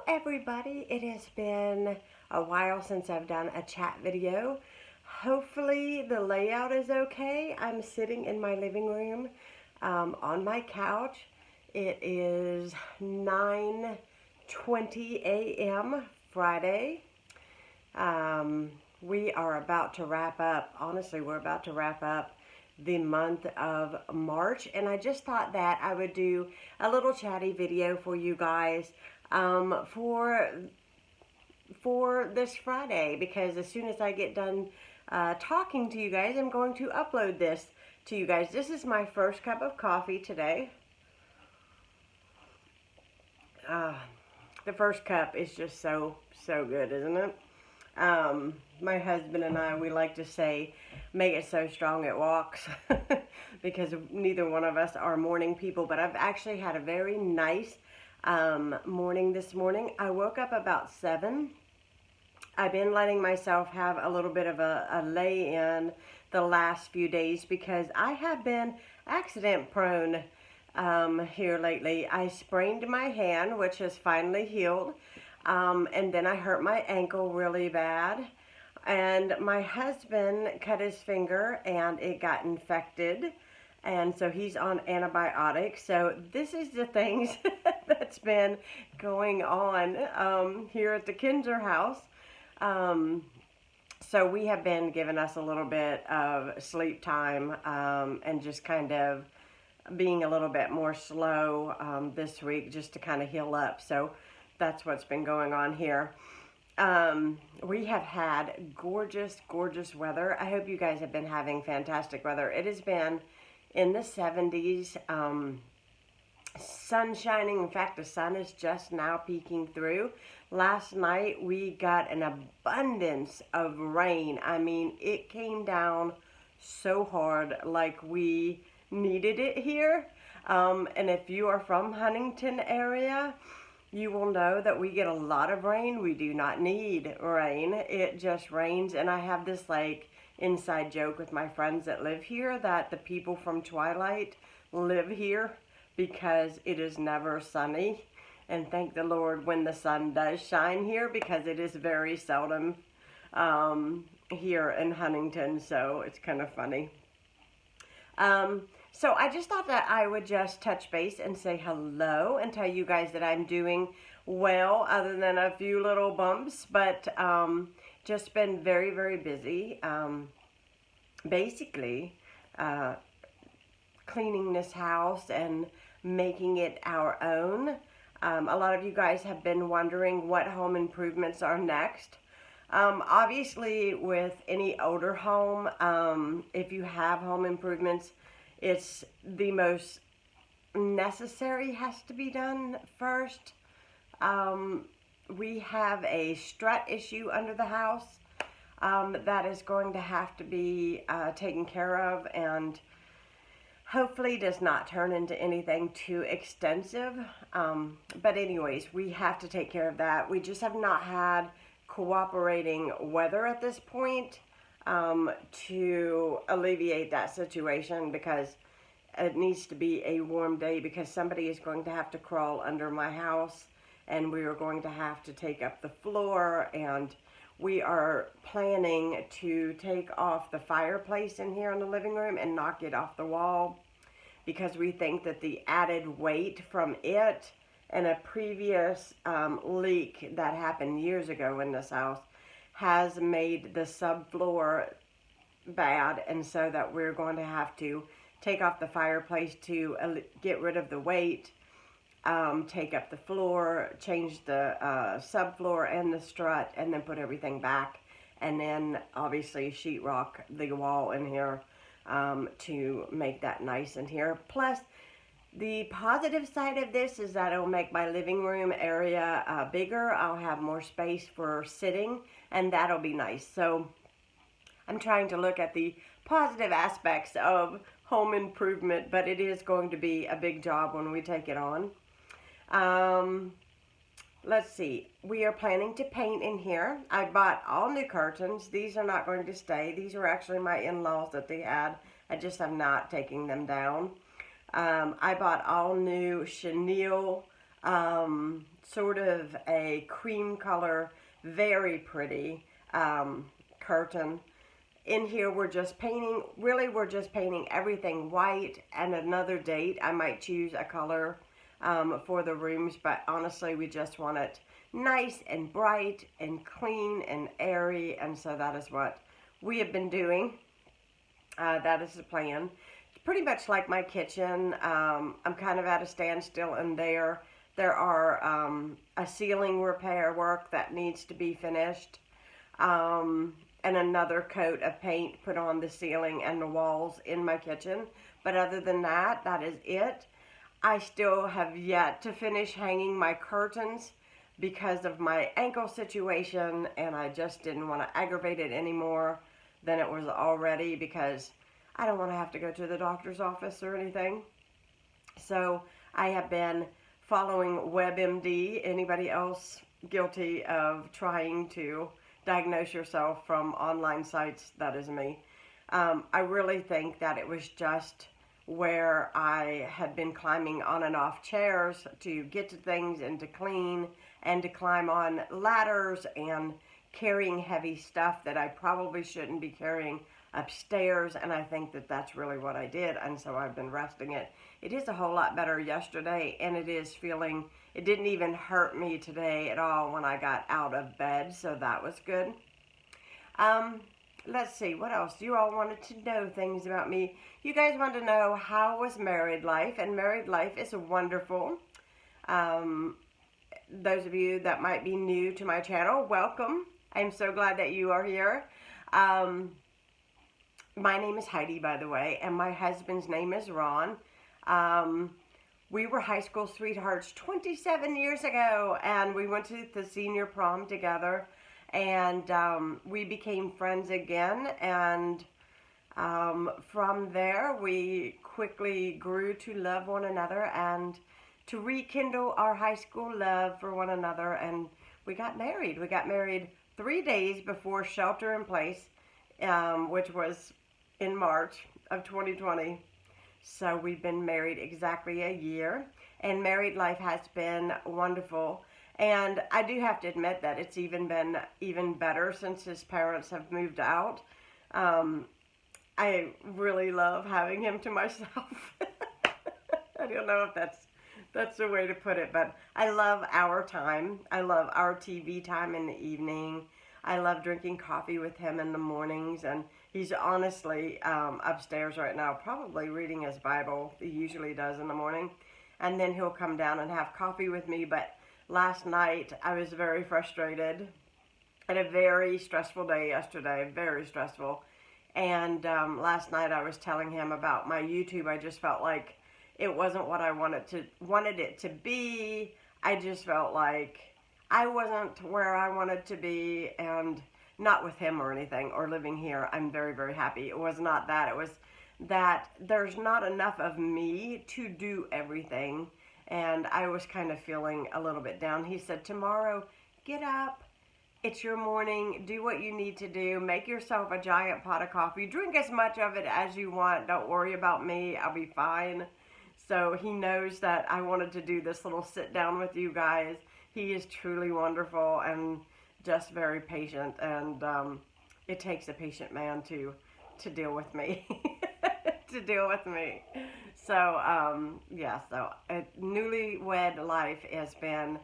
everybody, it has been a while since I've done a chat video. Hopefully the layout is okay. I'm sitting in my living room on my couch. It is 9:20 a.m. Friday. We are about to wrap up. Honestly, we're about to wrap up the month of March, and I just thought that I would do a little chatty video for you guys for this Friday, because as soon as I get done talking to you guys, I'm going to upload this to you guys. This is my first cup of coffee today. The first cup is just so good, isn't it? My husband and I, we like to say, make it so strong it walks, because neither one of us are morning people. But I've actually had a very nice morning this morning. I woke up about 7. I've been letting myself have a little bit of a lay-in the last few days because I have been accident prone here lately. I sprained my hand, which has finally healed. And then I hurt my ankle really bad, and my husband cut his finger and it got infected, and so he's on antibiotics. So this is the things that's been going on here at the Kinzer house. So we have been giving us a little bit of sleep time and just kind of being a little bit more slow this week, just to kind of heal up. So that's what's been going on here. We have had gorgeous weather. I hope you guys have been having fantastic weather. It has been in the 70s, sun shining. In fact, the sun is just now peeking through. Last night we got an abundance of rain. I mean, it came down so hard, like we needed it here. And if you are from Huntington area, you will know that we get a lot of rain. We do not need rain. It just rains. And I have this like inside joke with my friends that live here, that the people from Twilight live here because it is never sunny. And thank the Lord when the sun does shine here, because it is very seldom here in Huntington. So it's kind of funny. So I just thought that I would just touch base and say hello and tell you guys that I'm doing well, other than a few little bumps, but just been very busy. Basically, cleaning this house and making it our own. A lot of you guys have been wondering what home improvements are next. Obviously, with any older home, if you have home improvements, it's the most necessary has to be done first. We have a strut issue under the house that is going to have to be taken care of, and hopefully does not turn into anything too extensive. But anyways, we have to take care of that. We just have not had cooperating weather at this point to alleviate that situation, because it needs to be a warm day, because somebody is going to have to crawl under my house, and we are going to have to take up the floor, and we are planning to take off the fireplace in here in the living room and knock it off the wall, because we think that the added weight from it and a previous leak that happened years ago in this house has made the subfloor bad, and so that we're going to have to take off the fireplace to get rid of the weight, take up the floor, change the subfloor and the strut, and then put everything back, and then obviously sheetrock the wall in here to make that nice in here. Plus, the positive side of this is that it will make my living room area bigger. I'll have more space for sitting, and that'll be nice. So I'm trying to look at the positive aspects of home improvement, but it is going to be a big job when we take it on. Let's see. We are planning to paint in here. I bought all new curtains. These are not going to stay. These are actually my in-laws that they had. I just have not taken them down. I bought all new chenille sort of a cream color, very pretty curtain. In here we're just painting, really we're just painting everything white, and another date I might choose a color for the rooms, but honestly we just want it nice and bright and clean and airy, and so that is what we have been doing. That is the plan. It's pretty much like my kitchen. I'm kind of at a standstill in there. There are a ceiling repair work that needs to be finished, and another coat of paint put on the ceiling and the walls in my kitchen. But other than that, that is it. I still have yet to finish hanging my curtains because of my ankle situation, and I just didn't want to aggravate it anymore than it was already, because I don't want to have to go to the doctor's office or anything. So I have been following WebMD. Anybody else guilty of trying to diagnose yourself from online sites? That is me. I really think that it was just where I had been climbing on and off chairs to get to things and to clean and to climb on ladders and carrying heavy stuff that I probably shouldn't be carrying upstairs, and I think that that's really what I did, and so I've been resting it. It is a whole lot better yesterday, and it didn't even hurt me today at all when I got out of bed, so that was good. Let's see, what else? You all wanted to know things about me. You guys want to know how was married life, and married life is wonderful. Those of you that might be new to my channel, welcome. I'm so glad that you are here. My name is Heidi, by the way, and my husband's name is Ron. We were high school sweethearts 27 years ago, and we went to the senior prom together, and we became friends again, and from there we quickly grew to love one another and to rekindle our high school love for one another, and we got married. We got married 3 days before shelter in place, which was in March of 2020. So we've been married exactly a year, and married life has been wonderful. And I do have to admit that it's been even better since his parents have moved out. I really love having him to myself. I don't know if that's the way to put it, but I love our time. I love our TV time in the evening. I love drinking coffee with him in the mornings, and he's honestly upstairs right now, probably reading his Bible. He usually does in the morning, and then he'll come down and have coffee with me. But last night I was very frustrated. I had a very stressful day yesterday, very stressful. And last night I was telling him about my YouTube. I just felt like it wasn't what I wanted it to be. I just felt like I wasn't where I wanted to be, and not with him or anything, or living here. I'm very, very happy. It was not that. It was that there's not enough of me to do everything, and I was kind of feeling a little bit down. He said, tomorrow, get up. It's your morning. Do what you need to do. Make yourself a giant pot of coffee. Drink as much of it as you want. Don't worry about me. I'll be fine. So he knows that I wanted to do this little sit down with you guys. He is truly wonderful and just very patient, and it takes a patient man to deal with me. To deal with me. So yeah, so newlywed life has been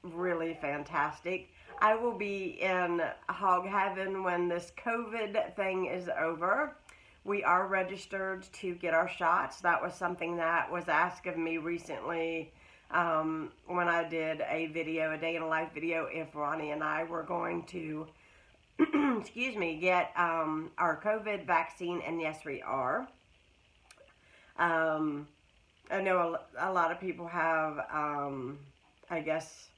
really fantastic. I will be in hog heaven when this COVID thing is over. We are registered to get our shots. That was something that was asked of me recently when I did a video, a day in a life video, if Ronnie and I were going to, excuse me, get our COVID vaccine, and yes, we are. I know a lot of people have, I guess,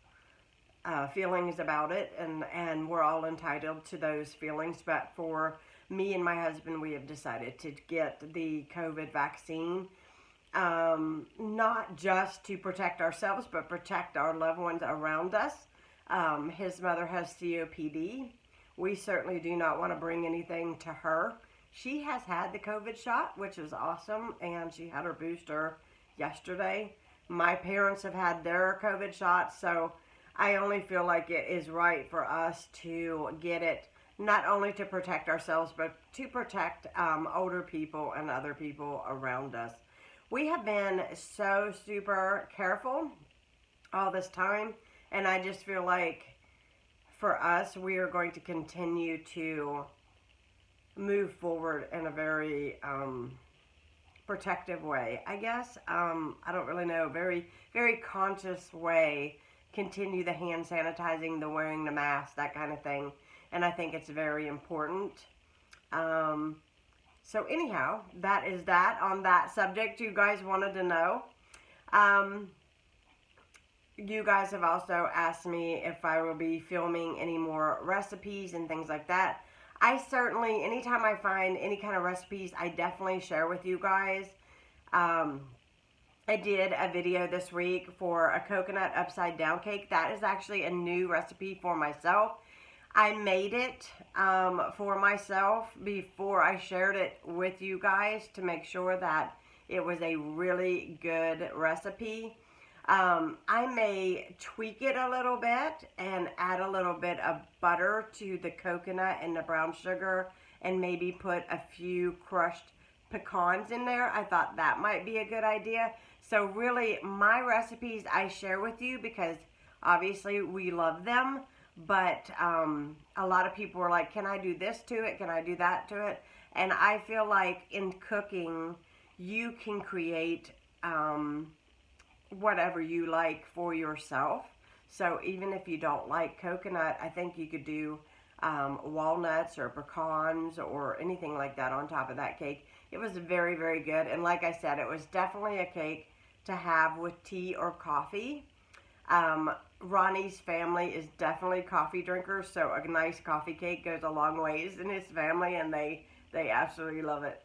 feelings about it, and we're all entitled to those feelings, but for me and my husband, we have decided to get the COVID vaccine, not just to protect ourselves, but protect our loved ones around us. His mother has COPD. We certainly do not want to bring anything to her. She has had the COVID shot, which is awesome, and she had her booster yesterday. My parents have had their COVID shots, so I only feel like it is right for us to get it, not only to protect ourselves, but to protect older people and other people around us. We have been so super careful all this time, and I just feel like for us, we are going to continue to move forward in a very protective way, I guess. I don't really know. Very, very conscious way. Continue the hand sanitizing, the wearing the mask, that kind of thing. And I think it's very important. So anyhow, that is that on that subject you guys wanted to know. You guys have also asked me if I will be filming any more recipes and things like that. I certainly, anytime I find any kind of recipes, I definitely share with you guys. I did a video this week for a coconut upside down cake. That is actually a new recipe for myself. I made it for myself before I shared it with you guys to make sure that it was a really good recipe. I may tweak it a little bit and add a little bit of butter to the coconut and the brown sugar and maybe put a few crushed pecans in there. I thought that might be a good idea. So really, my recipes I share with you because obviously we love them, but a lot of people are like, can I do this to it? Can I do that to it? And I feel like in cooking, you can create whatever you like for yourself. So even if you don't like coconut, I think you could do walnuts or pecans or anything like that on top of that cake. It was very, very good. And like I said, it was definitely a cake to have with tea or coffee. Ronnie's family is definitely coffee drinkers, so a nice coffee cake goes a long ways in his family, and they absolutely love it.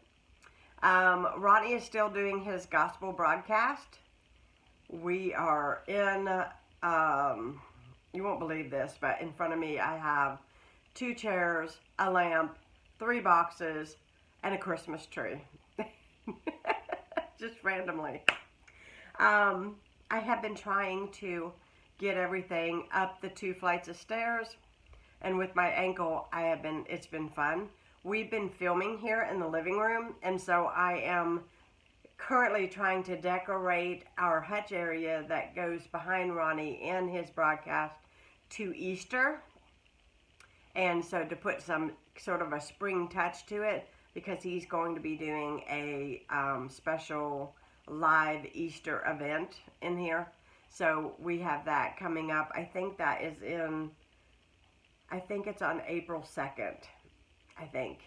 Ronnie is still doing his gospel broadcast. We are in, you won't believe this, but in front of me I have 2 chairs, a lamp, 3 boxes, and a Christmas tree. Just randomly. I have been trying to get everything up the 2 flights of stairs, and with my ankle, it's been fun. We've been filming here in the living room, and so I am currently trying to decorate our hutch area that goes behind Ronnie in his broadcast to Easter. And so to put some sort of a spring touch to it, because he's going to be doing a special live Easter event in here. So we have that coming up. I think that is it's on April 2nd. I think.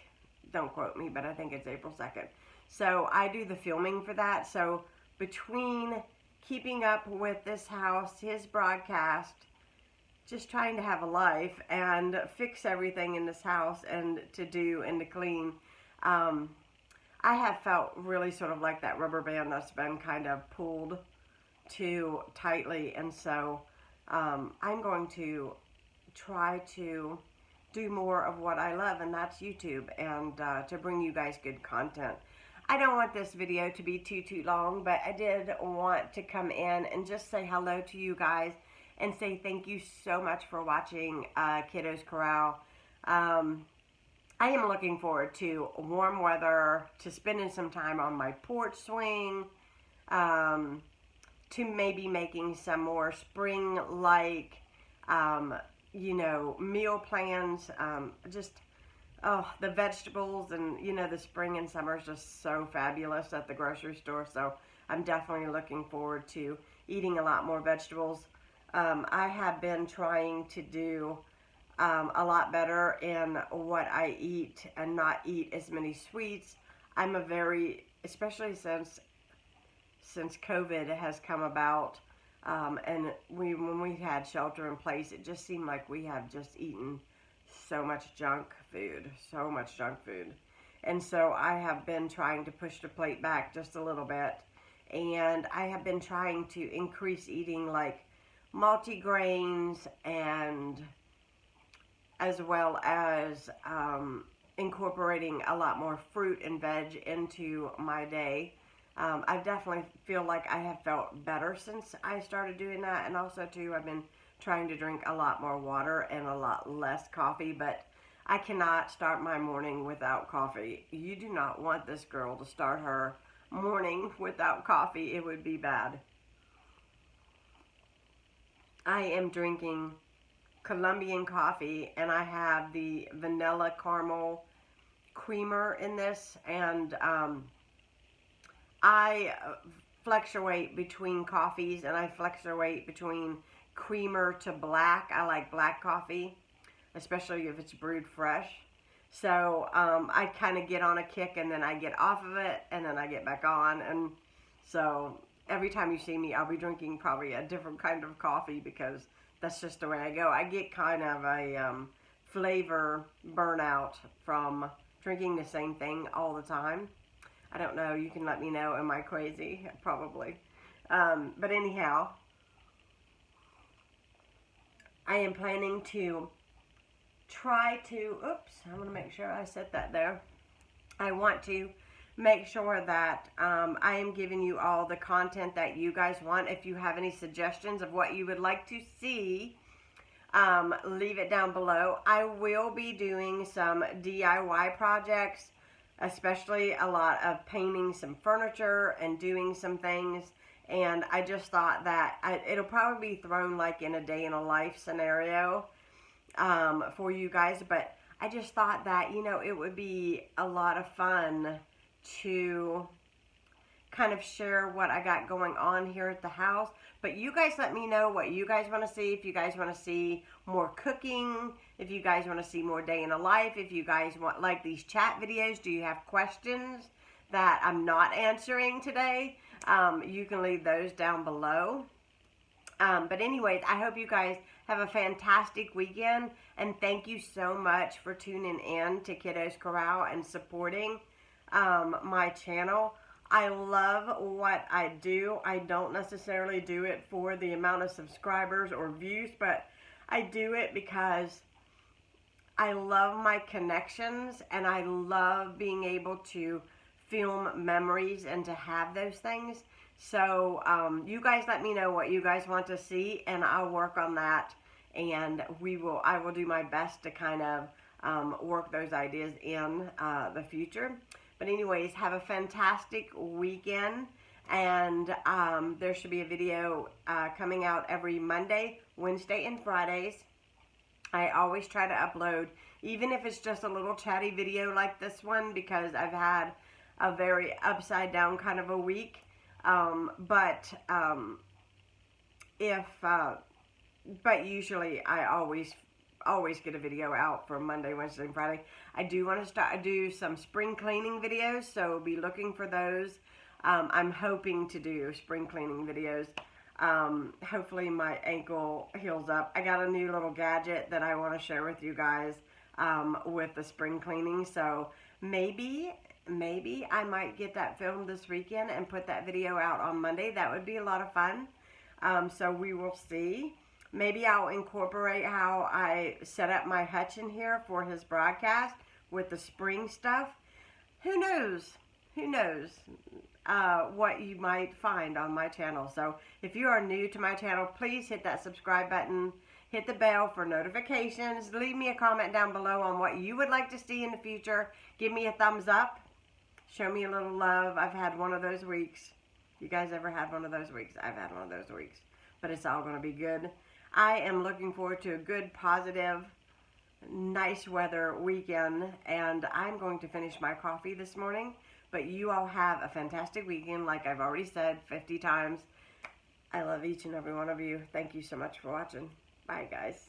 Don't quote me, but I think it's April 2nd. So I do the filming for that. So between keeping up with this house, his broadcast, just trying to have a life and fix everything in this house and to do and to clean, I have felt really sort of like that rubber band that's been kind of pulled too tightly. And so I'm going to try to do more of what I love, and that's YouTube, and to bring you guys good content. I don't want this video to be too long, but I did want to come in and just say hello to you guys and say thank you so much for watching Kiddos Koral. I am looking forward to warm weather, to spending some time on my porch swing, to maybe making some more spring-like meal plans, the vegetables, and the spring and summer is just so fabulous at the grocery store. So I'm definitely looking forward to eating a lot more vegetables. I have been trying to do a lot better in what I eat and not eat as many sweets. I'm especially since COVID has come about, and when we had shelter in place, it just seemed like we have just eaten so much junk food. And so I have been trying to push the plate back just a little bit, and I have been trying to increase eating like multigrains, and as well as incorporating a lot more fruit and veg into my day. I definitely feel like I have felt better since I started doing that. And also, too, I've been trying to drink a lot more water and a lot less coffee. But I cannot start my morning without coffee. You do not want this girl to start her morning without coffee. It would be bad. I am drinking Colombian coffee, and I have the vanilla caramel creamer in this, and I fluctuate between coffees, and I fluctuate between creamer to black. I like black coffee, especially if it's brewed fresh. So I kind of get on a kick, and then I get off of it, and then I get back on. And so every time you see me, I'll be drinking probably a different kind of coffee, because that's just the way I go. I get kind of a flavor burnout from drinking the same thing all the time. I don't know. You can let me know. Am I crazy? Probably. But anyhow, I am planning to try to, oops, I want to make sure I set that there. I want to make sure that I am giving you all the content that you guys want. If you have any suggestions of what you would like to see, leave it down below. I will be doing some DIY projects, especially a lot of painting some furniture and doing some things. And I just thought that it'll probably be thrown like in a day in a life scenario for you guys. But I just thought that, you know, it would be a lot of fun to kind of share what I got going on here at the house. But you guys let me know what you guys want to see. If you guys want to see more cooking, if you guys want to see more day in a life, if you guys want like these chat videos, do you have questions that I'm not answering today? You can leave those down below. But anyways, I hope you guys have a fantastic weekend, and thank you so much for tuning in to Kiddos Koral and supporting my channel. I love what I do. I don't necessarily do it for the amount of subscribers or views, but I do it because I love my connections, and I love being able to film memories and to have those things. So you guys let me know what you guys want to see, and I'll work on that, and I will do my best to kind of work those ideas in the future. But anyways, have a fantastic weekend, and there should be a video coming out every Monday, Wednesday, and Fridays. I always try to upload, even if it's just a little chatty video like this one, because I've had a very upside down kind of a week. But usually I always get a video out for Monday, Wednesday, and Friday. I do want to do some spring cleaning videos, so be looking for those. I'm hoping to do spring cleaning videos. Hopefully my ankle heals up. I got a new little gadget that I want to share with you guys with the spring cleaning, so maybe I might get that filmed this weekend and put that video out on Monday. That would be a lot of fun. So we will see. Maybe I'll incorporate how I set up my hutch in here for his broadcast with the spring stuff. Who knows? Who knows what you might find on my channel. So if you are new to my channel, please hit that subscribe button. Hit the bell for notifications. Leave me a comment down below on what you would like to see in the future. Give me a thumbs up. Show me a little love. I've had one of those weeks. You guys ever had one of those weeks? I've had one of those weeks. But it's all going to be good. I am looking forward to a good, positive, nice weather weekend. And I'm going to finish my coffee this morning. But you all have a fantastic weekend, like I've already said 50 times. I love each and every one of you. Thank you so much for watching. Bye, guys.